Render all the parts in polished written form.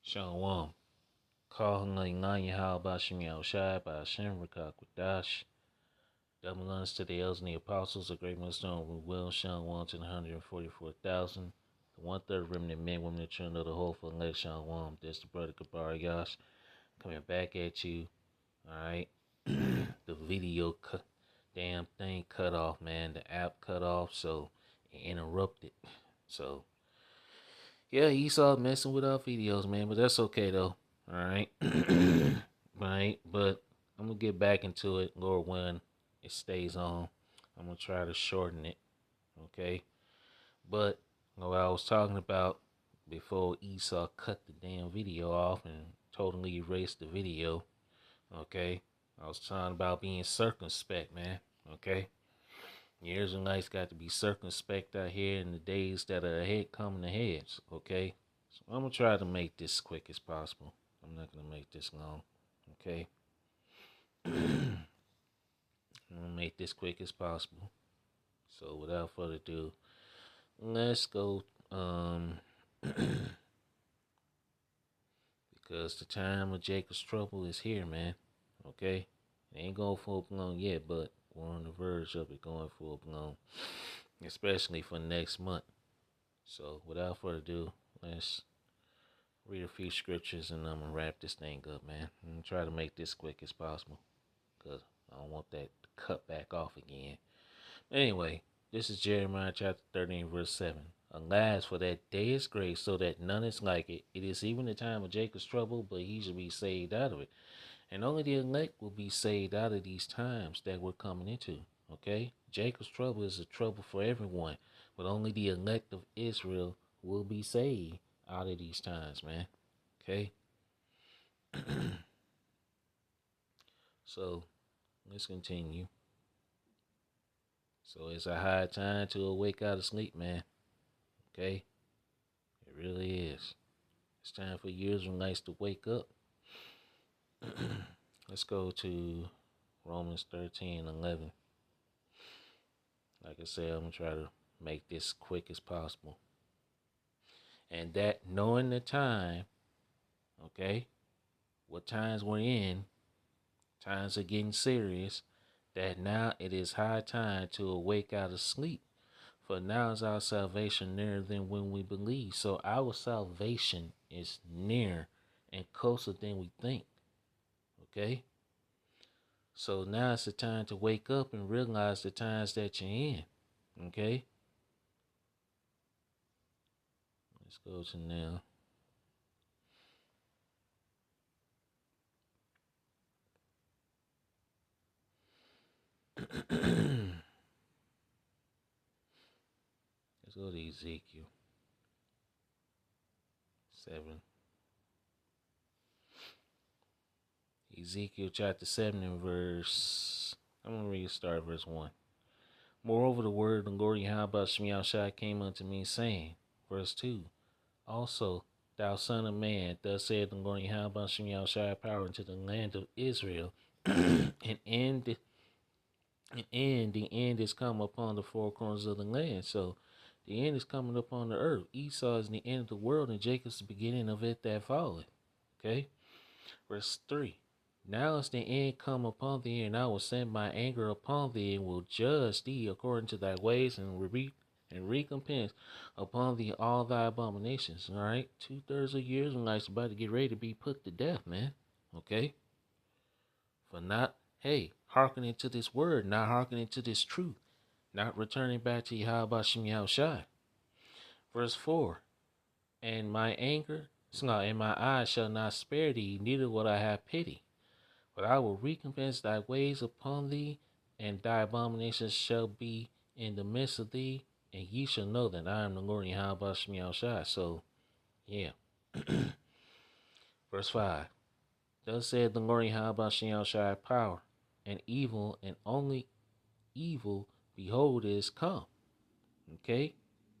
Shalom. Calling how about Shemi Shai by Hashem Rakakwadash. Double honors to the elders and the apostles, a great millstone with will, Shalom to the 144,000. The 1/3 remnant men, women, and children of the whole for elect Shalom. This the brother Kabar Yash coming back at you. Alright. The video damn thing cut off, man. The app cut off, so it interrupted. So yeah, Esau messing with our videos, man, but that's okay though. Alright. Right, but I'm gonna get back into it, Lord willing, it stays on. I'm gonna try to shorten it. Okay. But what I was talking about before Esau cut the damn video off and totally erased the video. Okay. I was talking about being circumspect, man. Okay. The Israelites got to be circumspect out here in the days that are ahead coming ahead. Okay. So I'm gonna try to make this as quick as possible. I'm not gonna make this long. Okay. I'm gonna make this quick as possible. So without further ado, let's go. Because the time of Jacob's trouble is here, man. Okay. It ain't going full blown yet, but we're on the verge of it going full blown, especially for next month. So without further ado, let's read a few scriptures and I'm gonna wrap this thing up, man. I'm gonna try to make this quick as possible because I don't want that to cut back off again. Anyway, this is Jeremiah chapter 13, verse 7. Alas, for that day is great, so that none is like it. It is even the time of Jacob's trouble, but he shall be saved out of it. And only the elect will be saved out of these times that we're coming into. Okay? Jacob's trouble is a trouble for everyone, but only the elect of Israel will be saved out of these times, man. Okay? So, let's continue. So it's a high time to awake out of sleep, man. Okay? It really is. It's time for you Israelites to wake up. Let's go to Romans 13:11. Like I said, I'm going to try to make this quick as possible. And that knowing the time, okay, what times we're in, times are getting serious, that now it is high time to awake out of sleep. For now is our salvation nearer than when we believe. So our salvation is near and closer than we think. Okay? So now it's the time to wake up and realize the times that you're in. Okay? Let's go to now. Let's go to Ezekiel 7. Ezekiel chapter 7 and verse, I'm going to read start verse 1. Moreover, the word of the Lord Yahweh Shemi Shai came unto me, saying, verse 2, also, thou son of man, thus saith the Lord Yahweh Shemi Shai, power into the land of Israel, and the end is come upon the four corners of the land. So the end is coming upon the earth. Esau is the end of the world, and Jacob's the beginning of it that followeth. Okay? Verse 3. Now is the end come upon thee, and I will send my anger upon thee, and will judge thee according to thy ways, and recompense upon thee all thy abominations. All right? 2/3 of your Israelites about to get ready to be put to death, man. Okay? For not, hearkening to this word, not hearkening to this truth, not returning back to Yahweh Shemi Shai. Verse 4. And my eyes shall not spare thee, neither will I have pity. But I will recompense thy ways upon thee, and thy abominations shall be in the midst of thee, and ye shall know that I am the Lord Yahweh Shemi Shai. So, yeah. Verse 5. Thus said the Lord Yahweh Shemi Shai, power and evil, and only evil, behold, is come. Okay?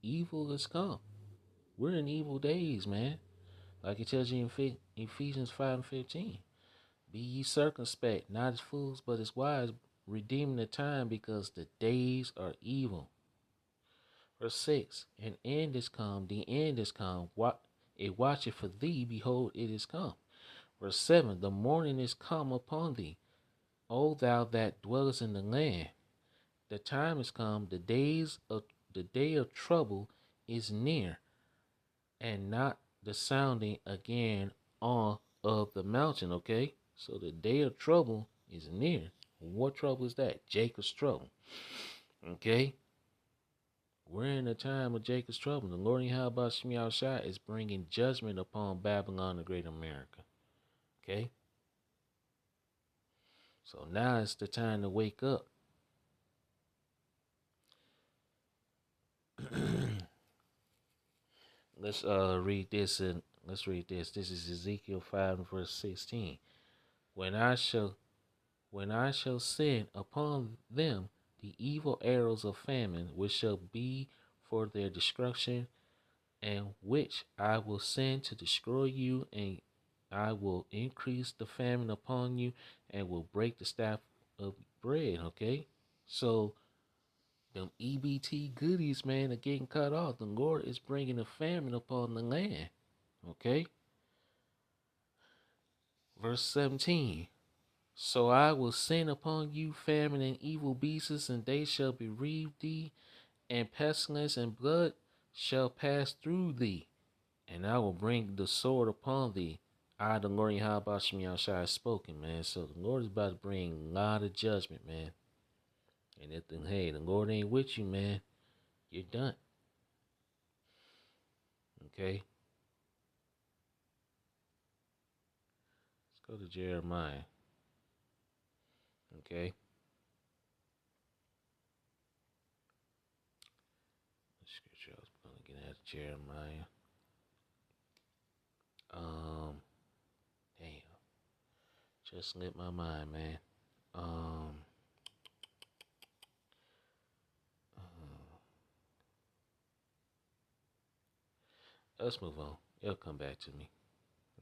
Evil is come. We're in evil days, man. Like it tells you in Ephesians 5:15. Be ye circumspect, not as fools, but as wise, redeeming the time, because the days are evil. Verse 6. An end is come, the end is come. What It watcheth for thee, behold, it is come. Verse 7, the morning is come upon thee, O thou that dwellest in the land. The time is come, the day of trouble is near, and not the sounding again on of the mountain. Okay, so the day of trouble is near. What trouble is that? Jacob's trouble. Okay, we're in a time of Jacob's trouble. The Lord Yahweh Shai is bringing judgment upon Babylon, the great America. Okay, so now it's the time to wake up. Let's read this, and let's read this. This is Ezekiel 5 and verse 16. When I shall send upon them the evil arrows of famine, which shall be for their destruction, and which I will send to destroy you, and I will increase the famine upon you, and will break the staff of bread. Okay, so them EBT goodies, man, are getting cut off. The Lord is bringing a famine upon the land. Okay, verse 17. So I will send upon you famine and evil beasts, and they shall bereave thee, and pestilence and blood shall pass through thee, and I will bring the sword upon thee. I, the Lord Yahweh Shai, has spoken, man. So the Lord is about to bring a lot of judgment, man. And if the Lord ain't with you, man, you're done. Okay. Let's go to Jeremiah. Okay. The scripture I was going to get at Jeremiah. Damn. Just slipped my mind, man. Let's move on. It'll come back to me.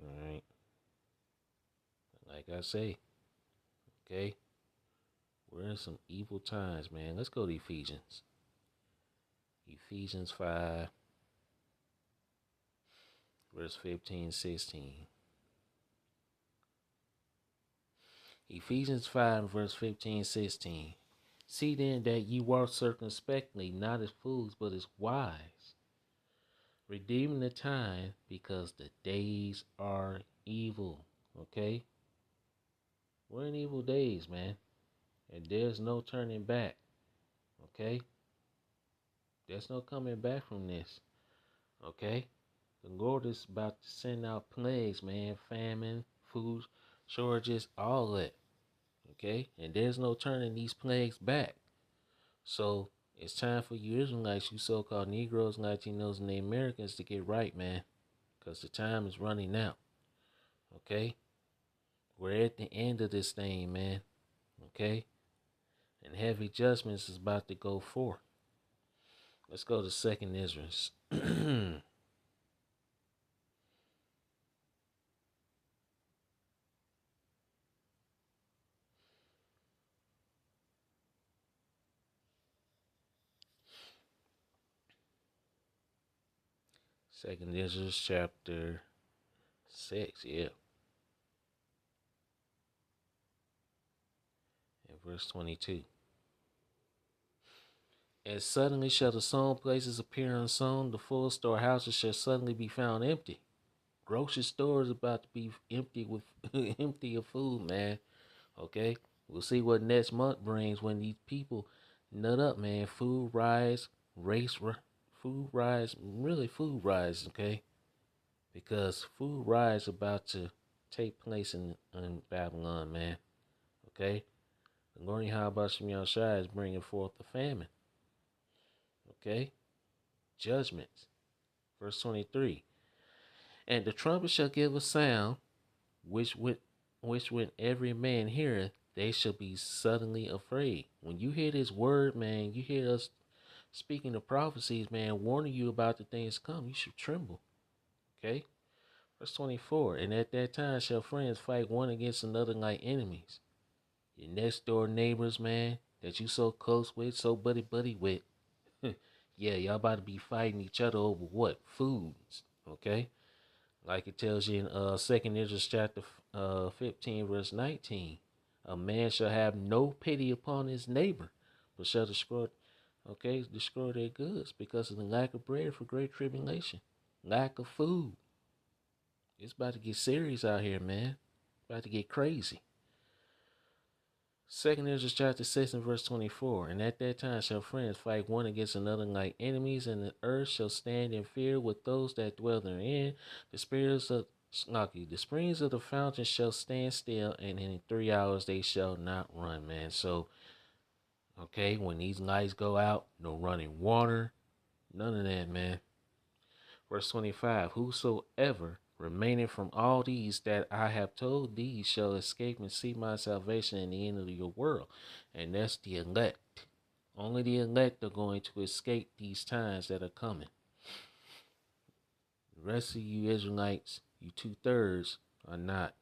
All right. Like I say, okay, we're in some evil times, man. Let's go to Ephesians. Ephesians 5, verse 15, 16. Ephesians 5, verse 15, 16. See then that ye walk circumspectly, not as fools, but as wise, redeeming the time, because the days are evil. Okay? We're in evil days, man. And there's no turning back. Okay? There's no coming back from this. Okay? The Lord is about to send out plagues, man. Famine, food shortages, all that. Okay? And there's no turning these plagues back. So it's time for you Israelites, you so-called Negroes, Latinos, and Native Americans to get right, man. Because the time is running out. Okay? We're at the end of this thing, man. Okay? And heavy judgments is about to go forth. Let's go to 2nd Ezra. Second Ezra chapter 6, yeah. And verse 22. And suddenly shall the sown places appear unsown, the full storehouses shall suddenly be found empty. Grocery stores about to be empty with empty of food, man. Okay? We'll see what next month brings when these people nut up, man. Food rise, food rise, okay? Because food rise about to take place in Babylon, man. Okay? The Lord Yahweh Shai is bringing forth the famine. Okay? Judgments. Verse 23. And the trumpet shall give a sound, which when every man heareth, they shall be suddenly afraid. When you hear this word, man, you hear us speaking the prophecies, man, warning you about the things to come, you should tremble. Okay? Verse 24. And at that time shall friends fight one against another like enemies. Your next door neighbors, man, that you so close with, so buddy with. Yeah, y'all about to be fighting each other over what? Foods. Okay? Like it tells you in 2nd Ezra chapter 15, verse 19. A man shall have no pity upon his neighbor, but shall destroy their goods because of the lack of bread for great tribulation, lack of food. It's about to get serious out here, man. About to get crazy. 2nd Ezra chapter 6 and verse 24. And at that time shall friends fight one against another like enemies, and the earth shall stand in fear with those that dwell therein. The springs of the fountain shall stand still, and in 3 hours they shall not run, man. So, okay, when these lights go out, no running water, none of that, man. Verse 25, whosoever remaining from all these that I have told thee shall escape and see my salvation in the end of your world. And that's the elect. Only the elect are going to escape these times that are coming. The rest of you Israelites, you 2/3, are not.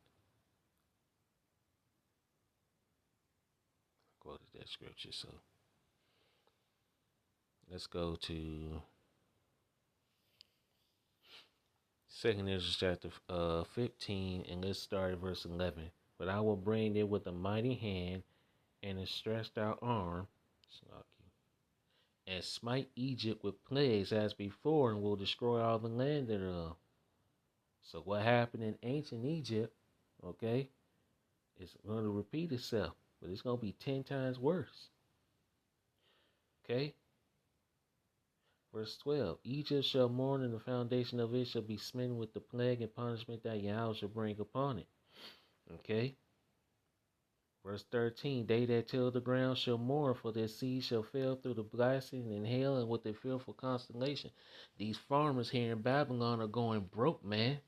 I quoted that scripture, so let's go to 2nd Ezra chapter 15, and let's start at verse 11. But I will bring thee with a mighty hand and a stretched out arm, and smite Egypt with plagues as before, and will destroy all the land thereof. So what happened in ancient Egypt, okay, it's going to repeat itself, but it's going to be 10 times worse. Okay? Verse 12, Egypt shall mourn, and the foundation of it shall be smitten with the plague and punishment that Yahweh shall bring upon it. Okay? Verse 13, they that till the ground shall mourn, for their seed shall fail through the blasting and hail and with a fearful constellation. These farmers here in Babylon are going broke, man.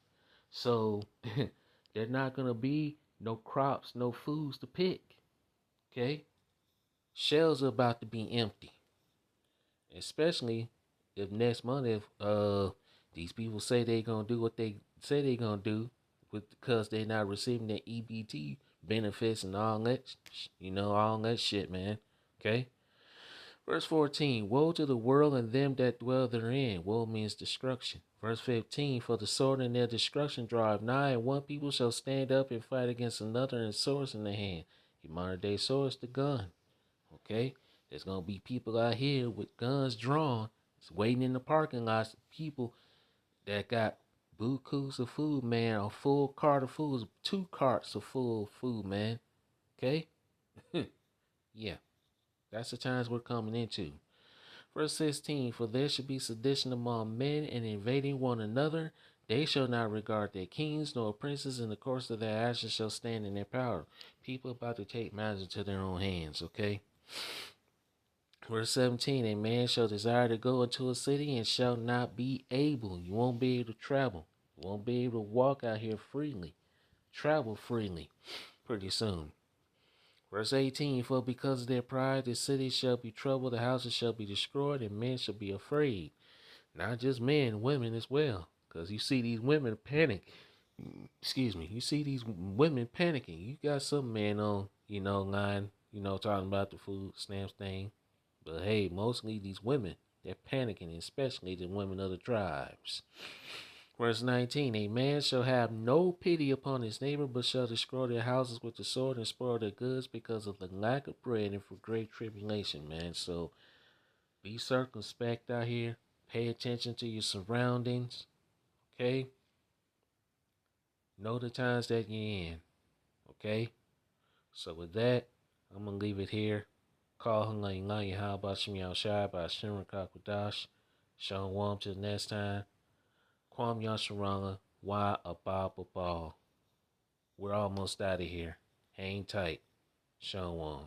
So they're not going to be no crops, no foods to pick. Okay? Shelves are about to be empty. Especially if next month, if these people say they're going to do what they say they're going to do, because they're not receiving their EBT benefits and all that, all that shit, man. Okay? Verse 14, woe to the world and them that dwell therein. Woe means destruction. Verse 15, for the sword and their destruction drive nigh, and one people shall stand up and fight against another, and swords in the hand. Your modern day swords, the gun. Okay? There's going to be people out here with guns drawn, waiting in the parking lots, people that got bukus of food, man, a full cart of food, 2 carts of full food, man. Okay? Yeah, that's the times we're coming into. Verse 16, for there shall be sedition among men and invading one another. They shall not regard their kings nor princes, in the course of their actions shall stand in their power. People about to take matters into their own hands, okay? Verse 17, a man shall desire to go into a city and shall not be able. You won't be able to travel. You won't be able to walk out here freely. Travel freely pretty soon. Verse 18, for because of their pride, the city shall be troubled, the houses shall be destroyed, and men shall be afraid. Not just men, women as well. Because you see these women panic. Excuse me. You see these women panicking. You got some men on, line, talking about the food stamps thing. But hey, mostly these women, they're panicking, especially the women of the tribes. Verse 19, a man shall have no pity upon his neighbor, but shall destroy their houses with the sword and spoil their goods because of the lack of bread and for great tribulation, man. So be circumspect out here. Pay attention to your surroundings, okay? Know the times that you're in, okay? So with that, I'm going to leave it here. Call Hungay how about Shimmy Shai by Shinra Kakudash. Sean Wam till next time. Kwam Yasharanga, why a bob a ball. We're almost out of here. Hang tight. Sean Wam.